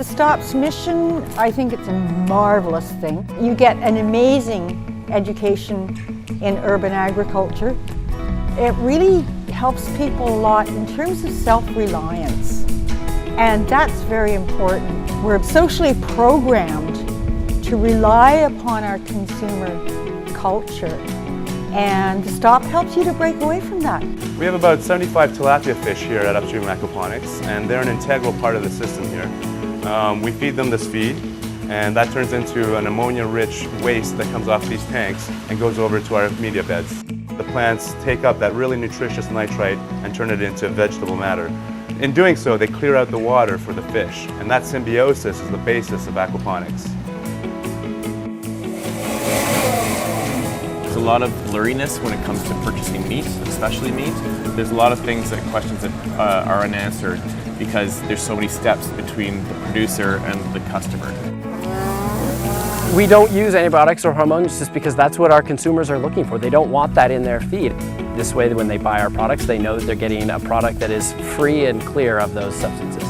Stop's mission, I think it's a marvelous thing. You get an amazing education in urban agriculture. It really helps people a lot in terms of self-reliance, and that's very important. We're socially programmed to rely upon our consumer culture, and the Stop helps you to break away from that. We have about 75 tilapia fish here at Upstream Aquaponics, and they're an integral part of the system here. We feed them this feed, and that turns into an ammonia-rich waste that comes off these tanks and goes over to our media beds. The plants take up that really nutritious nitrite and turn it into vegetable matter. In doing so, they clear out the water for the fish, and that symbiosis is the basis of aquaponics. There's a lot of blurriness when it comes to purchasing meat, especially meat. There's a lot of questions that are unanswered because there's so many steps between the producer and the customer. We don't use antibiotics or hormones just because that's what our consumers are looking for. They don't want that in their feed. This way, when they buy our products, they know that they're getting a product that is free and clear of those substances.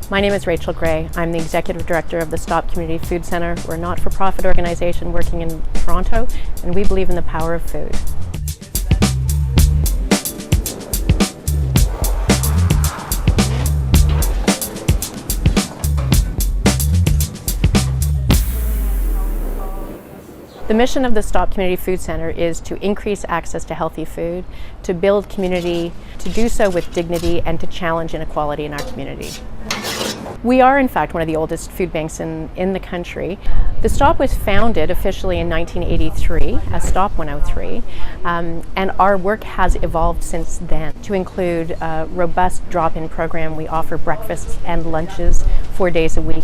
My name is Rachel Gray. I'm the Executive Director of the Stop Community Food Centre. We're a not-for-profit organization working in Toronto, and we believe in the power of food. The mission of the Stop Community Food Centre is to increase access to healthy food, to build community, to do so with dignity, and to challenge inequality in our community. We are, in fact, one of the oldest food banks in the country. The Stop was founded officially in 1983 as Stop 103, and our work has evolved since then to include a robust drop-in program. We offer breakfasts and lunches 4 days a week.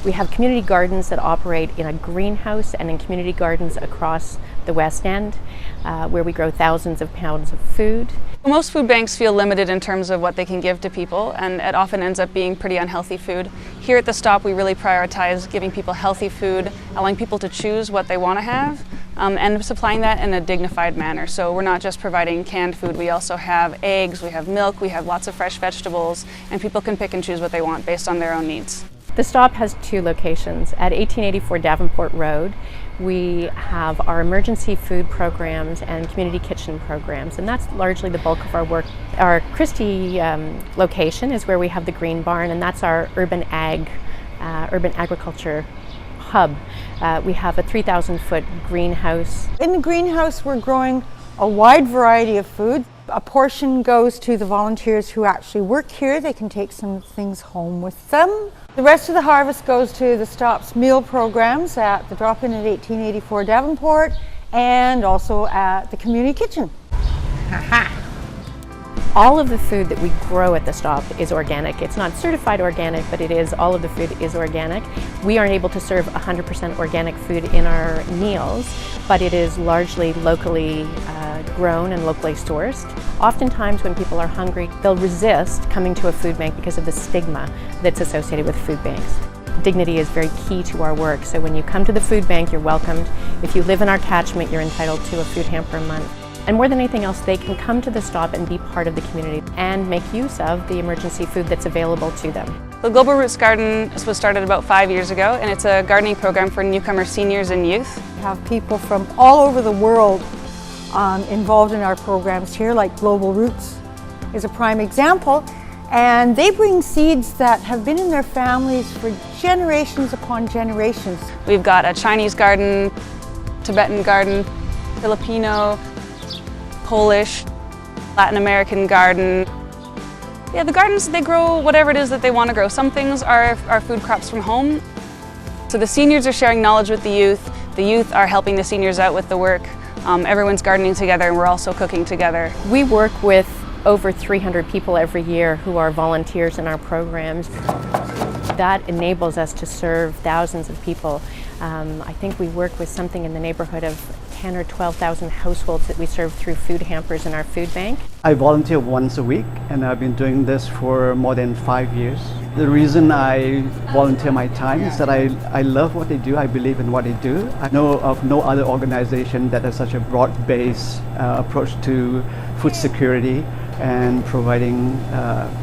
We have community gardens that operate in a greenhouse and in community gardens across the West End, where we grow thousands of pounds of food. Most food banks feel limited in terms of what they can give to people, and it often ends up being pretty unhealthy food. Here at the Stop, we really prioritize giving people healthy food, allowing people to choose what they want to have, and supplying that in a dignified manner. So we're not just providing canned food, we also have eggs, we have milk, we have lots of fresh vegetables, and people can pick and choose what they want based on their own needs. The Stop has two locations. At 1884 Davenport Road, we have our emergency food programs and community kitchen programs, and that's largely the bulk of our work. Our Christie location is where we have the Green Barn, and that's our urban agriculture hub. We have a 3,000-foot greenhouse. In the greenhouse, we're growing a wide variety of food. A portion goes to the volunteers who actually work here. They can take some things home with them. The rest of the harvest goes to the Stop's meal programs at the drop-in at 1884 Davenport and also at the community kitchen. All of the food that we grow at the Stop is organic. It's not certified organic, but all of the food is organic. We aren't able to serve 100% organic food in our meals, but it is largely locally grown and locally sourced. Oftentimes when people are hungry, they'll resist coming to a food bank because of the stigma that's associated with food banks. Dignity is very key to our work, so when you come to the food bank, you're welcomed. If you live in our catchment, you're entitled to a food hamper a month. And more than anything else, they can come to the Stop and be part of the community and make use of the emergency food that's available to them. The Global Roots Garden was started about 5 years ago, and it's a gardening program for newcomer seniors and youth. We have people from all over the world involved in our programs here, like Global Roots is a prime example, and they bring seeds that have been in their families for generations upon generations. We've got a Chinese garden, Tibetan garden, Filipino, Polish, Latin American garden. Yeah, the gardens, they grow whatever it is that they want to grow. Some things are food crops from home. So the seniors are sharing knowledge with the youth are helping the seniors out with the work. Everyone's gardening together, and we're also cooking together. We work with over 300 people every year who are volunteers in our programs. That enables us to serve thousands of people. I think we work with something in the neighborhood of 10 or 12,000 households that we serve through food hampers in our food bank. I volunteer once a week, and I've been doing this for more than 5 years. The reason I volunteer my time is that I love what they do, I believe in what they do. I know of no other organization that has such a broad-based approach to food security and providing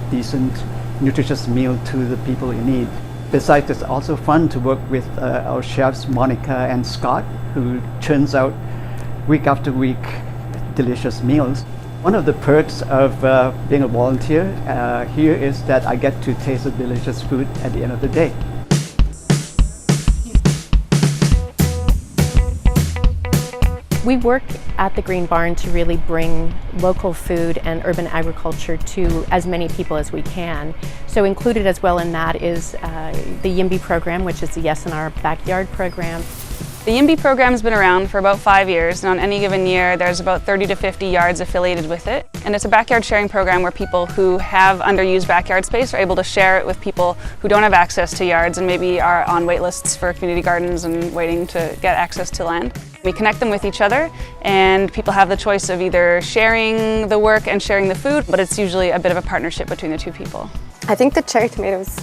decent, nutritious meal to the people in need. Besides, it's also fun to work with our chefs, Monica and Scott, who churns out week after week delicious meals. One of the perks of being a volunteer here is that I get to taste the delicious food at the end of the day. We work at the Green Barn to really bring local food and urban agriculture to as many people as we can. So included as well in that is the YIMBY program, which is the Yes in Our Backyard program. The YIMBY program has been around for about 5 years, and on any given year there's about 30 to 50 yards affiliated with it. And it's a backyard sharing program where people who have underused backyard space are able to share it with people who don't have access to yards and maybe are on wait lists for community gardens and waiting to get access to land. We connect them with each other, and people have the choice of either sharing the work and sharing the food, but it's usually a bit of a partnership between the two people. I think the cherry tomatoes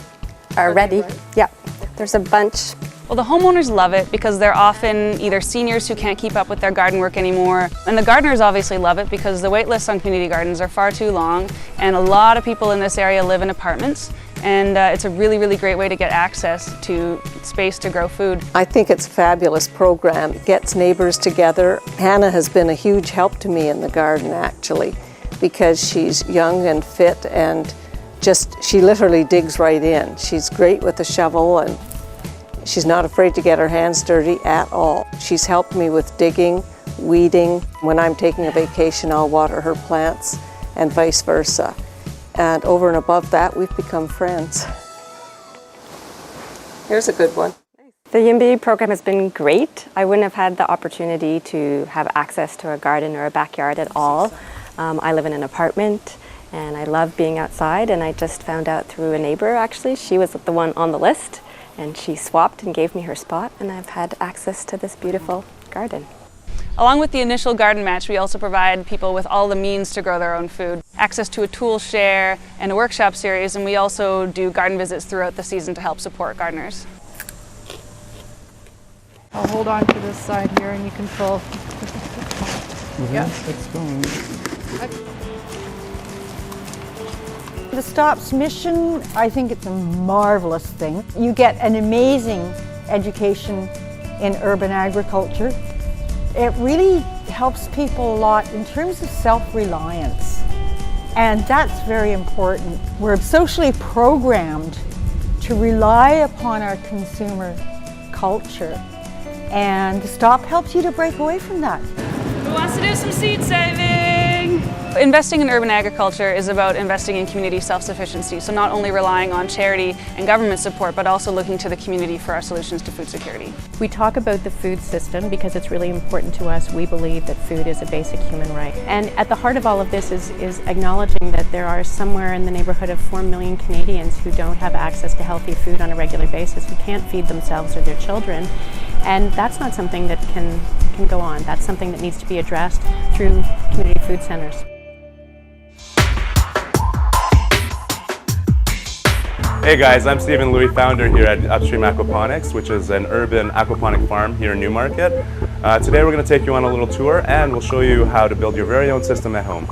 are ready. Yeah, there's a bunch. Well, the homeowners love it because they're often either seniors who can't keep up with their garden work anymore, and the gardeners obviously love it because the wait lists on community gardens are far too long, and a lot of people in this area live in apartments, and it's a really, really great way to get access to space to grow food. I think it's a fabulous program. It gets neighbors together. Hannah has been a huge help to me in the garden, actually, because she's young and fit and she literally digs right in. She's great with a shovel, and she's not afraid to get her hands dirty at all. She's helped me with digging, weeding. When I'm taking a vacation, I'll water her plants, and vice versa. And over and above that, we've become friends. Here's a good one. The YIMBY program has been great. I wouldn't have had the opportunity to have access to a garden or a backyard at all. I live in an apartment, and I love being outside, and I just found out through a neighbor, actually. She was the one on the list, and she swapped and gave me her spot, and I've had access to this beautiful garden. Along with the initial garden match, we also provide people with all the means to grow their own food, access to a tool share and a workshop series, and we also do garden visits throughout the season to help support gardeners. I'll hold on to this side here and you can pull. Yeah. It's going. The Stop's mission, I think it's a marvelous thing. You get an amazing education in urban agriculture. It really helps people a lot in terms of self-reliance, and that's very important. We're socially programmed to rely upon our consumer culture, and the Stop helps you to break away from that. Who wants to do some seed saving? Investing in urban agriculture is about investing in community self-sufficiency, so not only relying on charity and government support, but also looking to the community for our solutions to food security. We talk about the food system because it's really important to us. We believe that food is a basic human right. And at the heart of all of this is acknowledging that there are somewhere in the neighborhood of 4 million Canadians who don't have access to healthy food on a regular basis, who can't feed themselves or their children. And that's not something that can go on. That's something that needs to be addressed through community food centers. Hey guys, I'm Stephen Louis, founder here at Upstream Aquaponics, which is an urban aquaponic farm here in Newmarket. Today we're going to take you on a little tour and we'll show you how to build your very own system at home.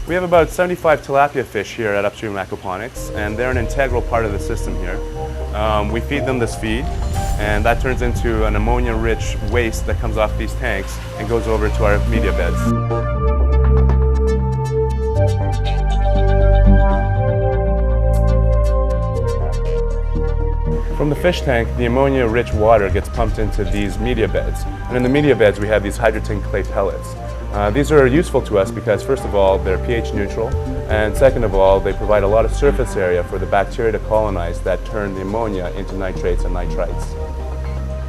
We have about 75 tilapia fish here at Upstream Aquaponics, and they're an integral part of the system here. We feed them this feed, and that turns into an ammonia-rich waste that comes off these tanks and goes over to our media beds. From the fish tank, the ammonia-rich water gets pumped into these media beds. And in the media beds, we have these hydrogen clay pellets. These are useful to us because, first of all, they're pH neutral, and second of all, they provide a lot of surface area for the bacteria to colonize that turn the ammonia into nitrates and nitrites.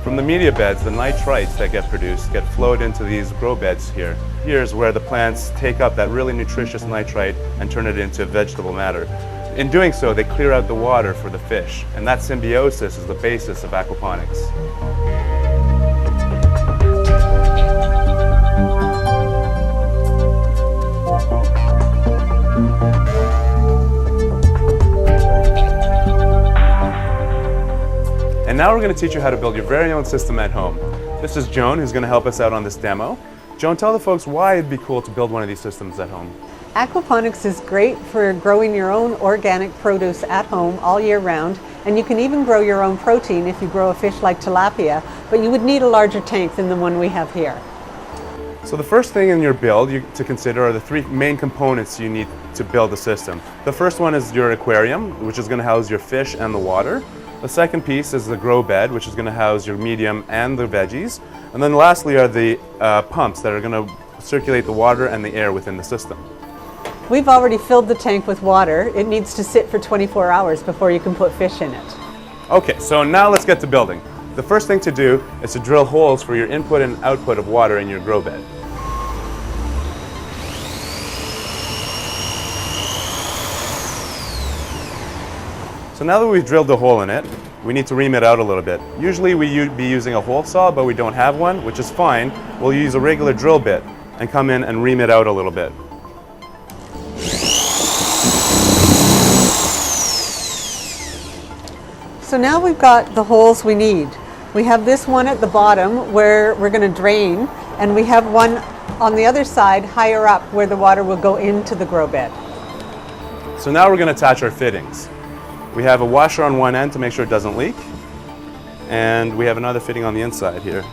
From the media beds, the nitrites that get produced get flowed into these grow beds here. Here's where the plants take up that really nutritious nitrite and turn it into vegetable matter. In doing so, they clear out the water for the fish, and that symbiosis is the basis of aquaponics. And now we're going to teach you how to build your very own system at home. This is Joan, who's going to help us out on this demo. Joan, tell the folks why it'd be cool to build one of these systems at home. Aquaponics is great for growing your own organic produce at home all year round, and you can even grow your own protein if you grow a fish like tilapia, but you would need a larger tank than the one we have here. So the first thing in your build to consider are the three main components you need to build the system. The first one is your aquarium, which is going to house your fish and the water. The second piece is the grow bed, which is going to house your medium and the veggies. And then lastly are the pumps that are going to circulate the water and the air within the system. We've already filled the tank with water. It needs to sit for 24 hours before you can put fish in it. Okay, so now let's get to building. The first thing to do is to drill holes for your input and output of water in your grow bed. So now that we've drilled a hole in it, we need to ream it out a little bit. Usually we'd be using a hole saw, but we don't have one, which is fine. We'll use a regular drill bit and come in and ream it out a little bit. So now we've got the holes we need. We have this one at the bottom where we're going to drain, and we have one on the other side higher up where the water will go into the grow bed. So now we're going to attach our fittings. We have a washer on one end to make sure it doesn't leak, and we have another fitting on the inside here.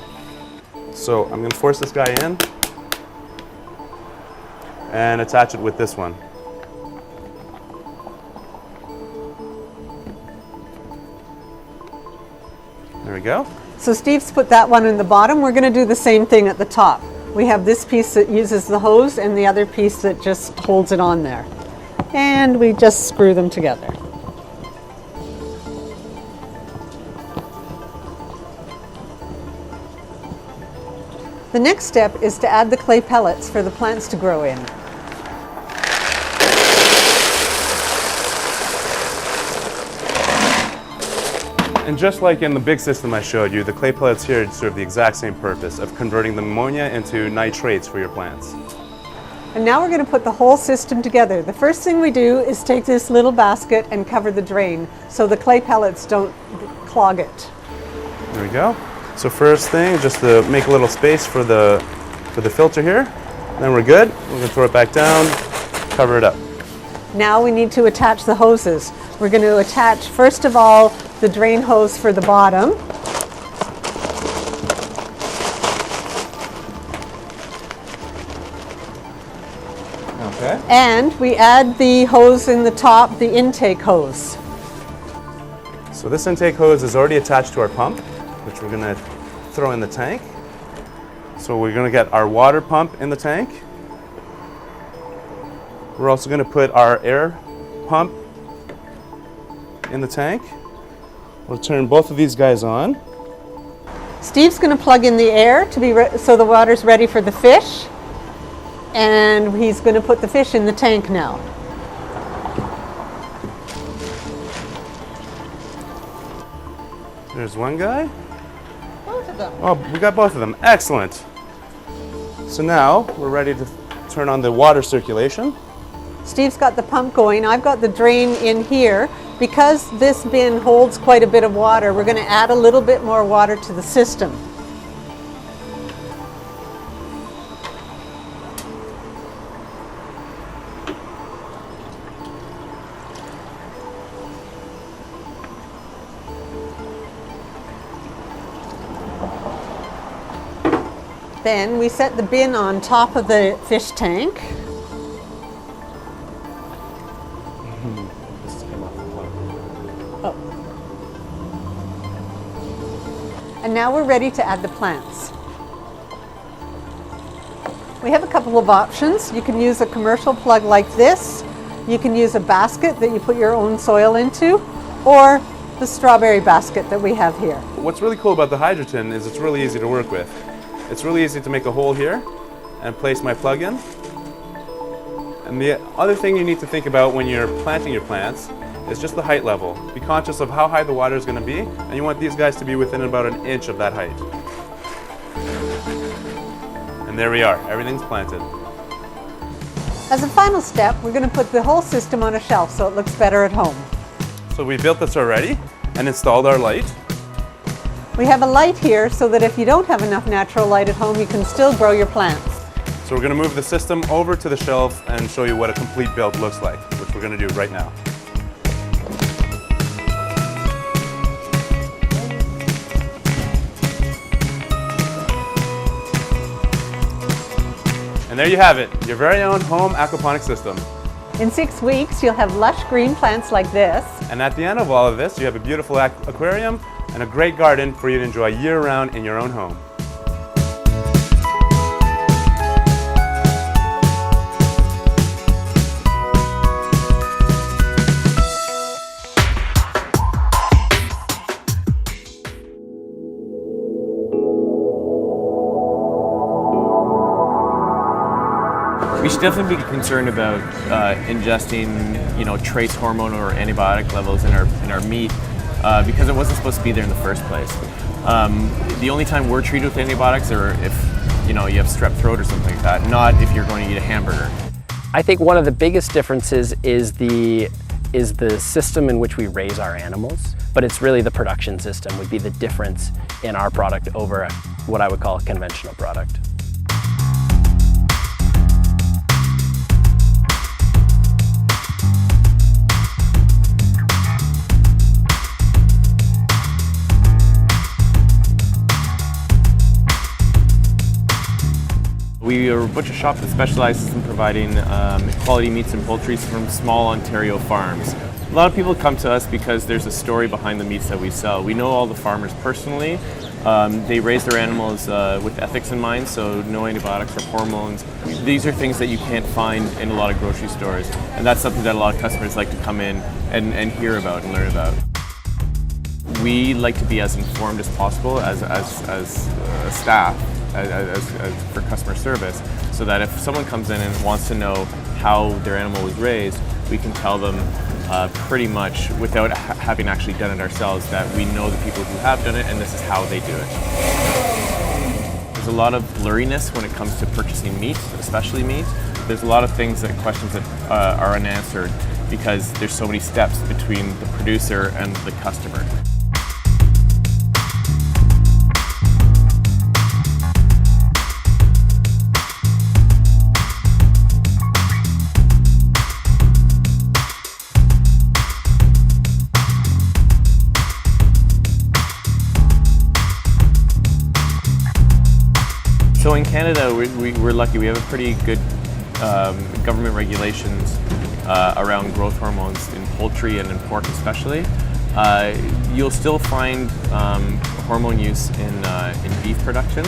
So I'm going to force this guy in and attach it with this one. There we go. So Steve's put that one in the bottom. We're going to do the same thing at the top. We have this piece that uses the hose and the other piece that just holds it on there. And we just screw them together. The next step is to add the clay pellets for the plants to grow in. And just like in the big system I showed you, the clay pellets here serve the exact same purpose of converting the ammonia into nitrates for your plants. And now we're going to put the whole system together. The first thing we do is take this little basket and cover the drain so the clay pellets don't clog it. There we go. So first thing, just to make a little space for the filter here. Then we're good. We're going to throw it back down, cover it up. Now we need to attach the hoses. We're going to attach, first of all, the drain hose for the bottom. Okay. And we add the hose in the top, the intake hose. So this intake hose is already attached to our pump, which we're going to throw in the tank. So we're going to get our water pump in the tank. We're also going to put our air pump in the tank. We'll turn both of these guys on. Steve's going to plug in the air to be so the water's ready for the fish. And he's going to put the fish in the tank now. There's one guy. Both of them. Oh, we got both of them. Excellent. So now we're ready to turn on the water circulation. Steve's got the pump going. I've got the drain in here. Because this bin holds quite a bit of water, we're going to add a little bit more water to the system. Then we set the bin on top of the fish tank. And now we're ready to add the plants. We have a couple of options. You can use a commercial plug like this. You can use a basket that you put your own soil into, or the strawberry basket that we have here. What's really cool about the Hydroton is it's really easy to work with. It's really easy to make a hole here and place my plug in. And the other thing you need to think about when you're planting your plants is just the height level. Be conscious of how high the water is going to be, and you want these guys to be within about an inch of that height. And there we are, everything's planted. As a final step, we're going to put the whole system on a shelf so it looks better at home. So we built this already and installed our light. We have a light here so that if you don't have enough natural light at home, you can still grow your plants. So we're going to move the system over to the shelf and show you what a complete build looks like, which we're going to do right now. And there you have it, your very own home aquaponic system. In 6 weeks, you'll have lush green plants like this. And at the end of all of this, you have a beautiful aquarium and a great garden for you to enjoy year-round in your own home. We should definitely be concerned about ingesting, trace hormone or antibiotic levels in our meat because it wasn't supposed to be there in the first place. The only time we're treated with antibiotics are if you have strep throat or something like that, not if you're going to eat a hamburger. I think one of the biggest differences is the system in which we raise our animals, but it's really the production system would be the difference in our product over what I would call a conventional product. We are a butcher shop that specializes in providing quality meats and poultry from small Ontario farms. A lot of people come to us because there's a story behind the meats that we sell. We know all the farmers personally. They raise their animals with ethics in mind, so no antibiotics or hormones. These are things that you can't find in a lot of grocery stores, and that's something that a lot of customers like to come in and hear about and learn about. We like to be as informed as possible as staff, as for customer service, so that if someone comes in and wants to know how their animal was raised, we can tell them pretty much without having actually done it ourselves that we know the people who have done it and this is how they do it. There's a lot of blurriness when it comes to purchasing meat, especially meat. There's a lot of questions that are unanswered because there's so many steps between the producer and the customer. So in Canada, we're lucky. We have a pretty good government regulations around growth hormones in poultry and in pork especially. You'll still find hormone use in beef production,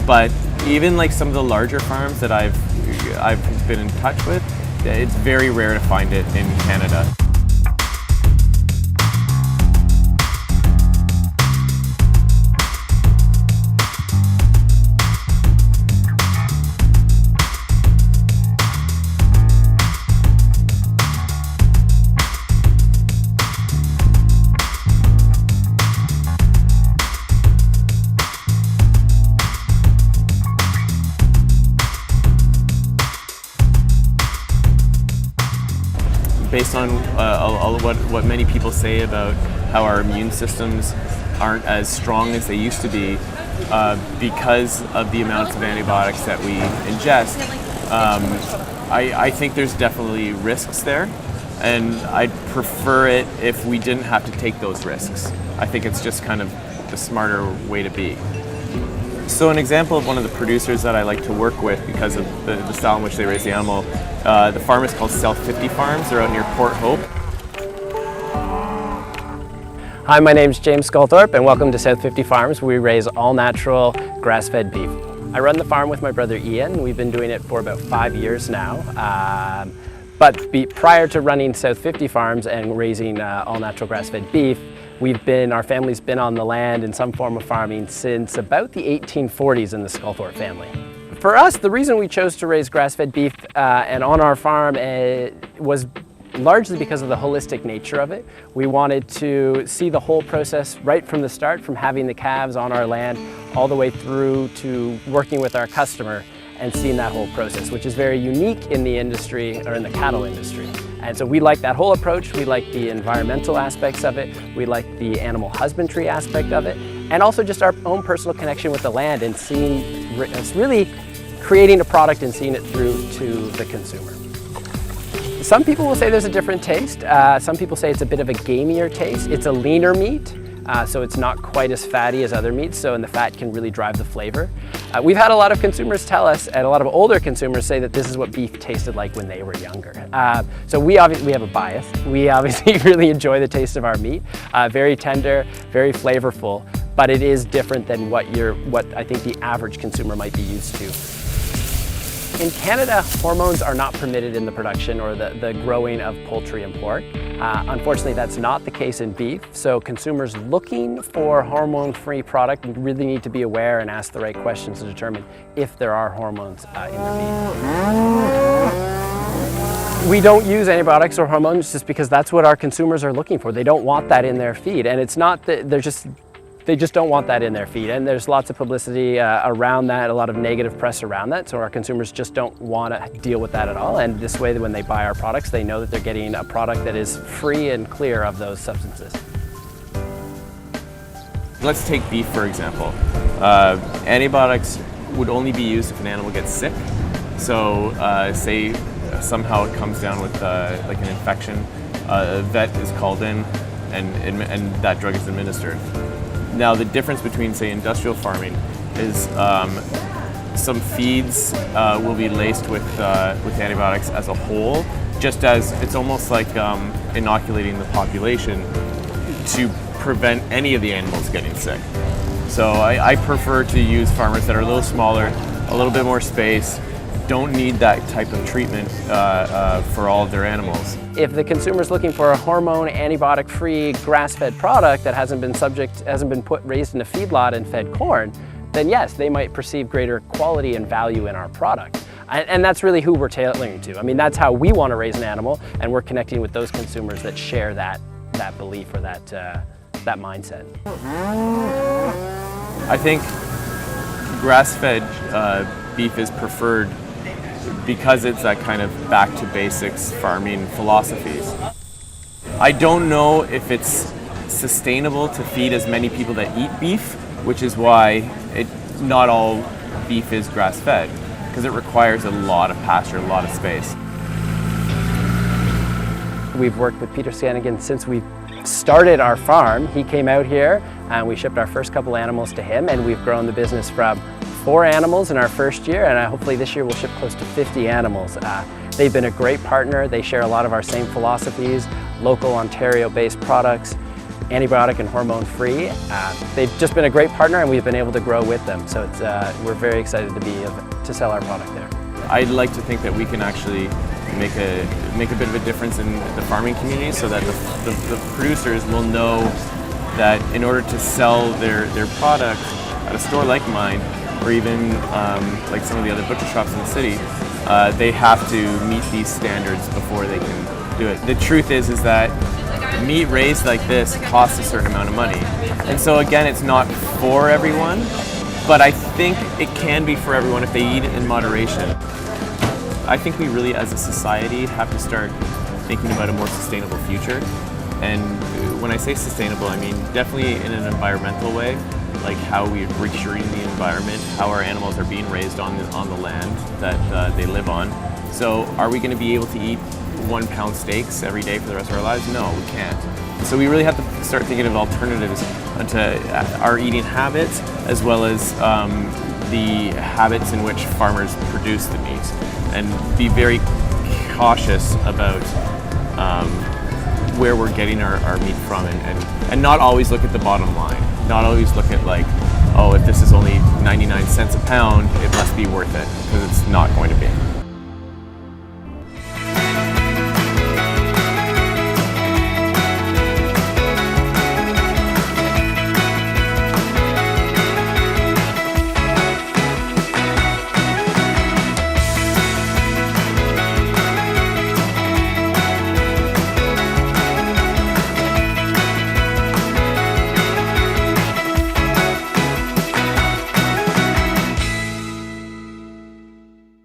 but even like some of the larger farms that I've been in touch with, it's very rare to find it in Canada. Based on what many people say about how our immune systems aren't as strong as they used to be because of the amounts of antibiotics that we ingest, I think there's definitely risks there, and I'd prefer it if we didn't have to take those risks. I think it's just kind of the smarter way to be. So an example of one of the producers that I like to work with because of the style in which they raise the animal, the farm is called Ep.5 Farms. They're out near Port Hope. Hi, my name's James Sculthorpe and welcome to Ep.5 Farms. We raise all natural grass-fed beef. I run the farm with my brother Ian. We've been doing it for about 5 years now. Prior to running South 50 Farms and raising all natural grass-fed beef, our family's been on the land in some form of farming since about the 1840s in the Sculthorpe family. For us, the reason we chose to raise grass-fed beef and on our farm was largely because of the holistic nature of it. We wanted to see the whole process right from the start, from having the calves on our land all the way through to working with our customer and seeing that whole process, which is very unique in the industry, or in the cattle industry. And so we like that whole approach. We like the environmental aspects of it. We like the animal husbandry aspect of it. And also just our own personal connection with the land and really creating a product and seeing it through to the consumer. Some people will say there's a different taste. Some people say it's a bit of a gamier taste. It's a leaner meat, so it's not quite as fatty as other meats, and the fat can really drive the flavor. We've had a lot of consumers tell us, and a lot of older consumers say that this is what beef tasted like when they were younger. So we have a bias. We obviously really enjoy the taste of our meat. Very tender, very flavorful, but it is different than what I think the average consumer might be used to. In Canada, hormones are not permitted in the production or the growing of poultry and pork. Unfortunately, that's not the case in beef, so consumers looking for hormone-free product really need to be aware and ask the right questions to determine if there are hormones in the beef. We don't use antibiotics or hormones just because that's what our consumers are looking for. They don't want that in their feed, and it's not that they just don't want that in their feed, and there's lots of publicity around that, a lot of negative press around that, so our consumers just don't want to deal with that at all, and this way when they buy our products they know that they're getting a product that is free and clear of those substances. Let's take beef for example. Antibiotics would only be used if an animal gets sick, so say somehow it comes down with like an infection, a vet is called in and that drug is administered. Now the difference between, say, industrial farming is some feeds will be laced with antibiotics as a whole, just as it's almost like inoculating the population to prevent any of the animals getting sick. So I prefer to use farmers that are a little smaller, a little bit more space, don't need that type of treatment for all of their animals. If the consumer's looking for a hormone, antibiotic-free, grass-fed product that hasn't been raised in a feedlot and fed corn, then yes, they might perceive greater quality and value in our product. And that's really who we're tailoring to. I mean, that's how we want to raise an animal, and we're connecting with those consumers that share that belief or that mindset. I think grass-fed beef is preferred because it's that kind of back to basics farming philosophies. I don't know if it's sustainable to feed as many people that eat beef, which is why not all beef is grass-fed, because it requires a lot of pasture, a lot of space. We've worked with Peter Scanigan since we started our farm. He came out here and we shipped our first couple animals to him, and we've grown the business from 4 animals in our first year, and hopefully this year we'll ship close to 50 animals. They've been a great partner. They share a lot of our same philosophies, local Ontario-based products, antibiotic and hormone-free. They've just been a great partner, and we've been able to grow with them. So we're very excited to sell our product there. I'd like to think that we can actually make a bit of a difference in the farming community, so that the producers will know that in order to sell their product at a store like mine, or even like some of the other butcher shops in the city, they have to meet these standards before they can do it. The truth is that meat raised like this costs a certain amount of money. And so again, it's not for everyone, but I think it can be for everyone if they eat it in moderation. I think we really, as a society, have to start thinking about a more sustainable future. And when I say sustainable, I mean definitely in an environmental way, like how we're treating the environment, how our animals are being raised on the land that they live on. So are we going to be able to eat 1 pound steaks every day for the rest of our lives? No, we can't. So we really have to start thinking of alternatives to our eating habits, as well as the habits in which farmers produce the meat, and be very cautious about where we're getting our meat from, and not always look at the bottom line. Not always look at like, oh, if this is only 99 cents a pound, it must be worth it, because it's not going to be.